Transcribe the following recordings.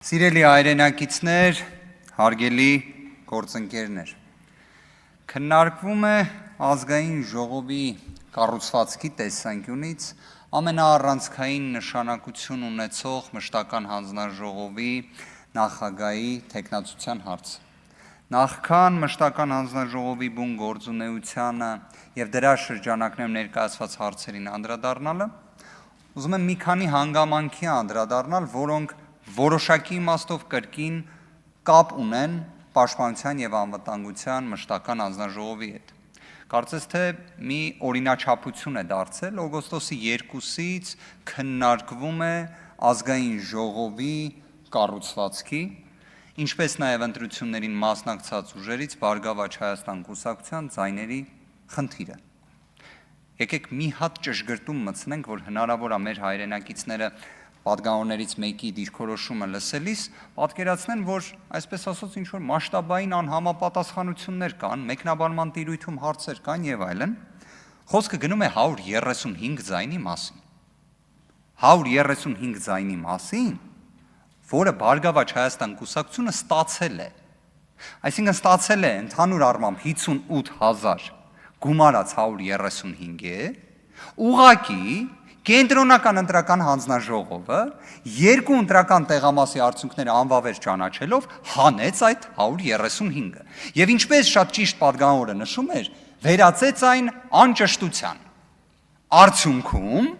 Սիրելի հայրենակիցներ, հարգելի գործընկերներ, քննարկվում է ազգային ժողովի կառուցվածքի տեսանկյունից ամենաառանցքային նշանակություն ունեցող մշտական հանձնաժողովի նախագահի թեկնածության հարցը։ Նախքան մշտական հանձնաժողովի բուն գործունեությանը եւ դրա շրջանակներում ներկայացված հարցերին անդրադառնալը, ուզում եմ մի քանի հանգամանքի անդրադառնալ, որոնք որոշակի իմաստով կրկին կապ ունեն պաշտպանության եւ անվտանգության մշտական հանձնաժողովի հետ։ Կարծես թե մի օրինաչափություն է դարձել օգոստոսի 2-ից քննարկվում է ազգային ժողովի կառուցվածքի, ինչպես նաեւ ընտրություններին մասնակցած ուժերից Բարգավաճ Հայաստան կուսակցության ձայների խնդիրը։ Եկեք մի հատ ճշգրտում մտցնենք, որ հնարավոր է մեր հայրենակիցները պատգամավորներից մեկի դիրքորոշումը լսելիս պատկերացնեն, որ այսպես ասած ինչ-որ մասշտաբային անհամապատասխանություններ կան, մեկնաբանման տիրույթում հարցեր կան եւ այլն, խոսքը գնում է 135 ձայնի մասին։ 135 ձայնի մասին, որը Բարգավաճ Հայաստան կուսակցությունը ստացել է։ Այսինքն ստացել է ընդհանուր առմամբ 58000 գումարած 135-է, ուղղակի Կենտրոնական ընտրական հանձնաժողովը երկու ընտրական տեղամասի արդյունքները անվավեր ճանաչելով հանեց այդ 135-ը եւ ինչպես շատ ճիշտ պատգամավորը նշում էր, վերածեց այն անճշտության։ Արդյունքում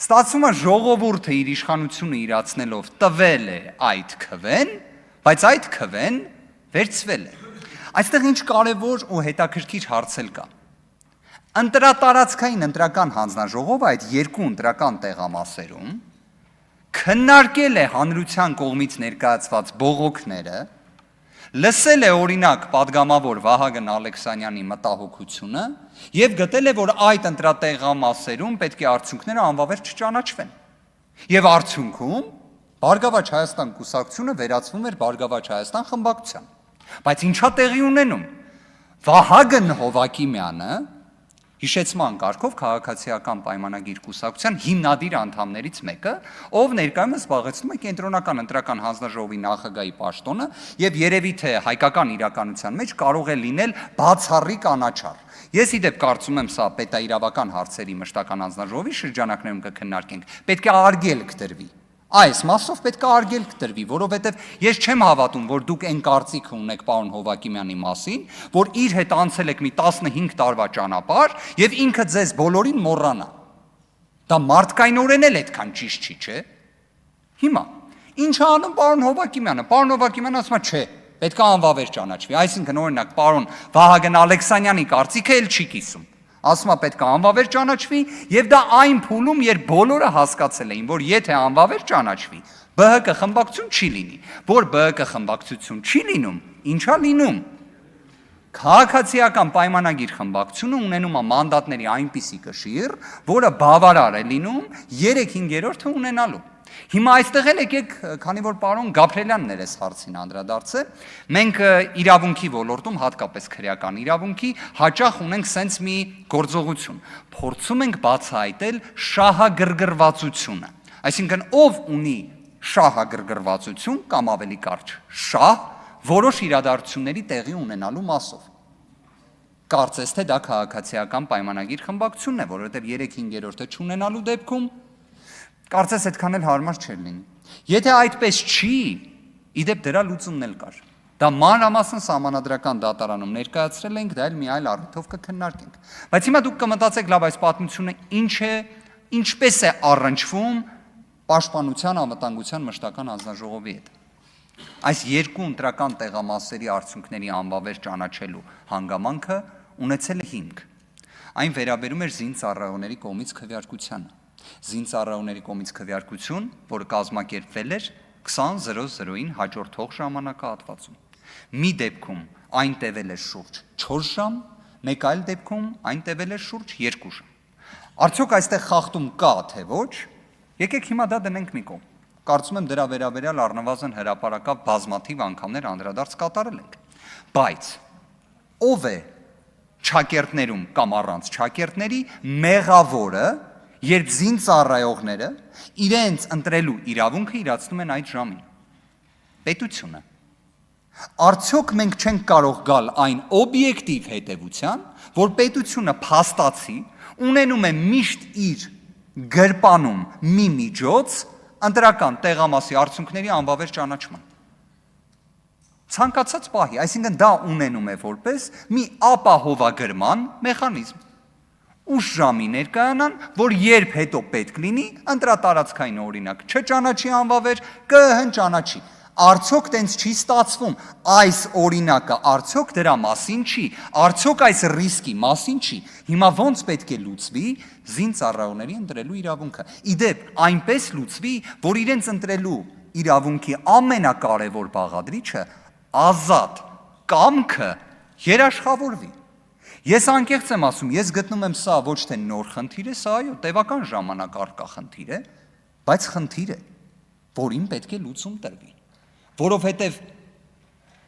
ստացվում է ժողովուրդը իր իշխանությունը իրացնելով տվել է այդ քվեն, բայց այդ քվեն վերցվել է։ Այստեղ ինչ կարևոր ու հետաքրքիր հարցել կա։ Ընտրատարածքային ընտրական հանձնաժողովը այդ երկու ընտրական տեղամասերում քննարկել է հանրության կողմից ներկայացված բողոքները, լսել է օրինակ պատգամավոր Վահագն Ալեքսանյանի մտահոգությունը եւ գտել է, որ այդ ընտրատեղամասերում պետք է արդյունքները անվավեր չճանաչվեն։ Եվ արդյունքում Բարգավաճ Հայաստան կուսակցությունը վերածվում էր Բարգավաճ Հայաստան խմբակցության։ Բայց ինչա տեղի ունենում։ Վահագն Հովակիմյանը հիշեցման կարգով քաղաքացիական պայմանագիր կուսակցության հիմնադիր անդամներից մեկը, ով ներկայումս զբաղեցնում է կենտրոնական ընտրական հանձնաժողովի նախագահի պաշտոնը եւ երևի թե հայկական իրականության մեջ կարող է լինել բացառիկ անաչառ։ Ես իդեպ կարծում եմ սա պետաիրավական հարցերի մշտական հանձնաժողովի շրջանակներում կքննարկենք, պետք է արգելք դրվի։ Այս մասով պետք է արգելք դրվի, որովհետև ես չեմ հավատում, որ դուք այն կարծիքը ունեք պարոն Հովակիմյանի մասին, որ իր հետ անցել եք մի 15 տարվա ճանապարհ եւ ինքը ձեզ բոլորին մոռանա։ Դա մարդկայնորեն էլ այդքան ճիշտ չի, չէ՞։ Հիմա ինչ է անում պարոն Հովակիմյանը։ Պարոն Հովակիմյանը ասում է, չէ, պետք է անվավեր ճանաչվի։ Այսինքն օրինակ պարոն Վահագն Ալեքսանյանի կարծիքը էլ չի կիսում։ Ասում է պետք է անվավեր ճանաչվի եւ դա այն փուլում, երբ բոլորը հասկացել էին, որ եթե անվավեր ճանաչվի, ԲՀԿ խմբակցություն չի լինի, որ ԲՀԿ խմբակցություն չի լինում, ինչա լինում։ Քաղաքացիական պայմանագիր խմբակցությունը ունենում է մանդատների այնպիսի կշիռ, որը բավարար է լինում 3/5-ը ունենալու։ Հիմա այստեղ էլ եկեք, քանի որ պարոն Գաբրելյանն էր այս հարցին անդրադարձել, մենք իրավունքի ոլորտում, հատկապես քրեական իրավունքի, հաճախ ունենք սենց մի գործողություն։ Փորձում ենք բացահայտել շահագրգռվածությունը։ Այսինքն ով ունի շահագրգռվածություն կամ ավելի կարճ շահ որոշ իրադարձությունների տեղի ունենալու մասով։ Կարծես թե դա քաղաքացիական պայմանագիր խմբակցությունն է, որովհետև 3/5-ը չունենալու դեպքում կարծես այդքան էլ հարմար չէր լինի։ Եթե այդպես չի, իդեպ դրա լուծումն էլ կար։ Դա մանրամասն սահմանադրական դատարանում ներկայացրել ենք, դա էլ մի այլ առիթով կքննարկենք։ Բայց հիմա դուք կմտածեք, լավ, այս պատմությունը ինչ է, ինչպես է առնչվում պաշտպանության անվտանգության մշտական հանձնաժողովի հետ։ Այս երկու ընտրական տեղամասերի արդյունքների անվավեր ճանաչելու հանգամանքը ունեցել է հիմք։ Այն վերաբերում էր զինծառայողների կողմից քվեարկությանը։ Զինծառայողների կողմից քվեարկություն, որը կազմակերպվել էր 20:00-ին հաջորդող ժամանակահատվածում։ Մի դեպքում այն տևել էր շուրջ 4 ժամ, մեկ այլ դեպքում այն տևել էր շուրջ 2 ժամ։ Արդյոք այստեղ խախտում կա, թե ոչ, եկեք հիմա դա դնենք մի կողմ։ Կարծում եմ դրա վերաբերյալ առնվազն հրապարակավ բազմաթիվ անգամներ անդրադարձ կատարել ենք։ Բայց ով է չակերտներում կամ առանց չակերտների մեղավորը, երբ զինծառայողները իրենց ընտրելու իրավունքը իրացնում են այդ ժամին։ պետությունը։ Արդյոք մենք չենք կարող գալ այն օբյեկտիվ հետևության, որ պետությունը փաստացի ունենում է միշտ իր գրպանում մի միջոց ընտրական տեղամասի արդյունքների անվավեր ճանաչման։ Ցանկացած պահի, այսինքն դա ունենում է որպես մի ապահովագրման մեխանիզմ։ Ուշ ժամի ներկայանան, որ երբ հետո պետք լինի, ընտրատարածքային օրինակ չճանաչի անվավեր, կհնճանաչի։ Արդյոք տենց չի ստացվում, այս օրինակը արդյոք դրա մասին չի, արդյոք այս ռիսկի մասին չի, հիմա ոնց պետք է լուծվի զինծառայողների ընտրելու իրավունքը։ Իդեպ այնպես լուծվի, որ իրենց ընտրելու իրավունքի ամենակարևոր բաղադրիչը ազատ կամքը երաշխավորվի։ Ես անկեղծ եմ ասում, ես գտնում եմ սա ոչ թե նոր խնդիր է, սա այո, տևական ժամանակ առկա խնդիր է, բայց խնդիր է, որին պետք է լուծում տրվի։ Որովհետև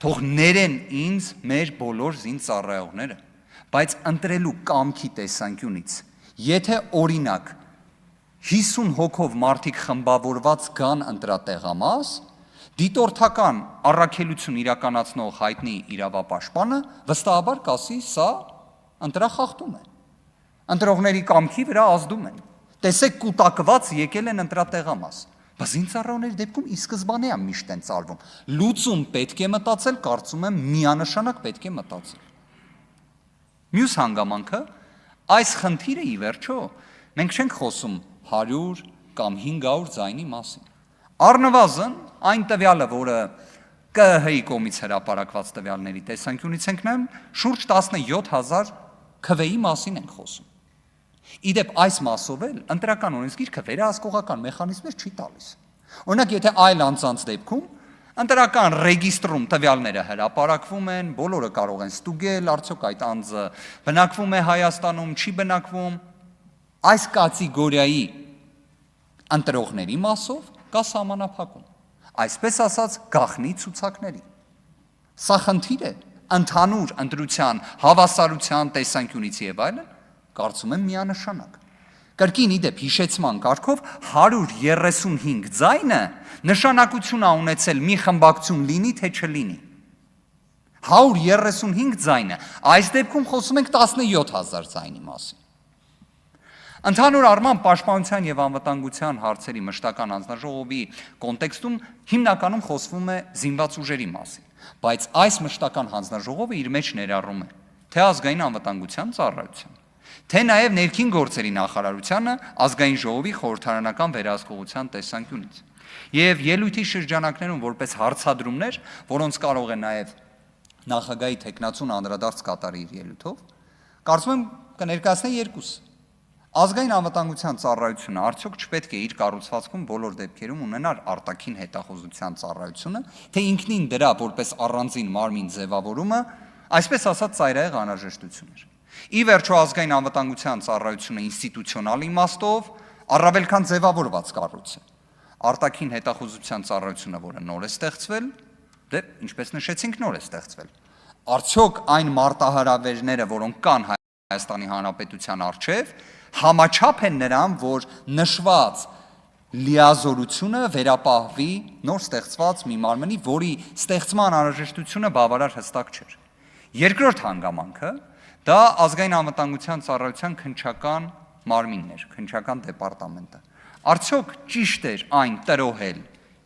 թող ներեն ինձ մեր բոլոր զինծառայողները, բայց ընտրելու կամքի տեսանկյունից, եթե օրինակ 50 հոգով մարդիկ խմբավորված գան ընտրատեղամաս, դիտորդական առաքելություն իրականացնող հայտնի իրավապաշտպանը վստահաբար կասի, սա ընտրախախտում է։ Ընտրողների կամքի վրա ազդում են։ Տեսեք, կուտակված եկել են ընտրատեղամաս։ Բայց զինծառայողների դեպքում ի սկզբանե է միշտ են ծարվում։ Լուծում պետք է մտածել, կարծում եմ միանշանակ պետք է մտածել։ Մյուս հանգամանքը, այս խնդիրը ի վերջո, մենք չենք խոսում 100 կամ 500 ձայնի մասին։ Առնվազն այն տվյալը, որը ԿՀ-ի կողմից հրապարակված տվյալների տեսանկյունից ենք նայում, շուրջ 17000 քվեի մասին ենք խոսում։ Իդեպ այս մասով էլ ընտրական օրենսգիրքը վերահսկողական մեխանիզմներ չի տալիս։ Օրինակ, եթե այլ անձանց դեպքում ընտրական ռեգիստրում տվյալները հրապարակվում են, բոլորը կարող են ստուգել, արդյոք այդ անձը բնակվում է Հայաստանում, չի բնակվում, այս կատեգորիայի ընտրողների մասով կա սահմանափակում, այսպես ասած գաղտնի ցուցակների։ Սա խնդիր է ընդհանուր ընտրության հավասարության տեսանկյունից եւ այլն, կարծում եմ միանշանակ։ Կրկին իդեպ հիշեցման կարգով 135 ձայնը նշանակություն է ունեցել մի խմբակցություն լինի թե չլինի։ 135 ձայնը, այս դեպքում խոսում ենք 17000 ձայնի մասին։ Ընդհանուր առմամբ պաշտպանության եւ անվտանգության հարցերի մշտական հանձնաժողովի կոնտեքստում հիմնականում խոսվում է զինված ուժերի մասին, բայց այս մշտական հանձնաժողովը իր մեջ ներառում է թե ազգային անվտանգության ծառայության, թե նաեւ ներքին գործերի նախարարությանը ազգային ժողովի խորհրդարանական վերահսկողության տեսանկյունից։ Եվ ելույթի շրջանակներում որպես հարցադրումներ, որոնց կարող է նաեւ նախագահի տեխնացուն անդրադարձ կատարի իր ելույթով, կարծում եմ կներկայացնե երկուս։ Ազգային անվտանգության ծառայությունը արդյոք չպետք է իր կառուցվածքում բոլոր դեպքերում ունենար արտաքին հետախուզության ծառայությունը, թե ինքնին դրա որպես առանձին մարմին ձևավորումը, այսպես ասած ծայրահեղ անհրաժեշտություն էր։ Ի վերջո ազգային անվտանգության ծառայությունը ինստիտուցիոնալ իմաստով առավել քան ձևավորված կառույց է։ Արտաքին հետախուզության ծառայությունը, որը նոր է ստեղծվել, դե ինչպես նշեցինք, նոր է ստեղծվել։ Արդյոք այն մարտահրավերները, որոնք կան Հայաստանի Հանրապետության առջև, համաչափ են նրան, որ նշված լիազորությունը վերապահվի նոր ստեղծված մի մարմնի, որի ստեղծման անհրաժեշտությունը բավարար հստակ չէր։ Երկրորդ հանգամանքը դա ազգային անվտանգության ծառայության քննչական մարմինն էր, քննչական դեպարտամենտը։ Արդյոք ճիշտ էր այն տրոհել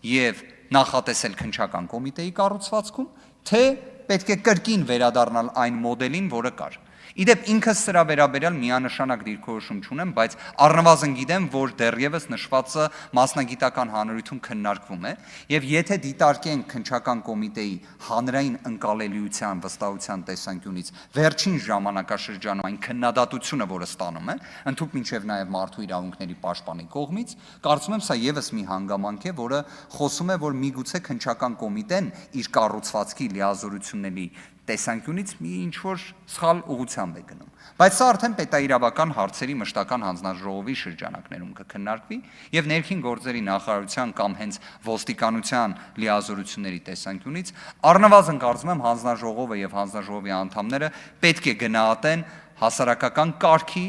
եւ նախատեսել քննչական կոմիտեի կառուցվածքում, թե պետք է կրկին վերադառնալ այն մոդելին, որը կար։ Իդեպ ինքս սրա վերաբերյալ միանշանակ դիրքորոշում չունեմ, բայց առնվազն գիտեմ, որ դեռևս նշվածը մասնագիտական հանրությունում քննարկվում է, եւ եթե դիտարկենք քննչական կոմիտեի հանրային ընկալելիության վստահության տեսանկյունից վերջին ժամանակաշրջանում այն քննադատությունը, որը ստանում է, ընդհանուր մինչեւ նաեւ մարդու իրավունքների պաշտպանի կողմից, կարծում եմ սա եւս մի հանգամանք է, որը խոսում է, որ միգուցե քննչական կոմիտեն իր կառուցվածքի լիազորությունների տեսանկյունից մի ինչ-որ սխալ ուղղությամբ է գնում։ Բայց սա արդեն պետաիրավական հարցերի մշտական հանձնաժողովի շրջանակներում կքննարկվի եւ ներքին գործերի նախարարության կամ հենց ոստիկանության լիազորությունների տեսանկյունից առնվազն կարծում եմ հանձնաժողովը եւ հանձնաժողովի անդամները պետք է գնահատեն հասարակական կարգի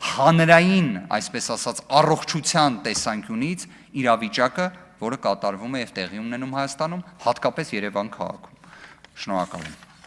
հանրային, այսպես ասած, առողջության տեսանկյունից իրավիճակը որը կատարվում է եւ տեղի ունենում Հայաստանում, հատկապես Երևան քաղաքում։ Շնորհակալ եմ։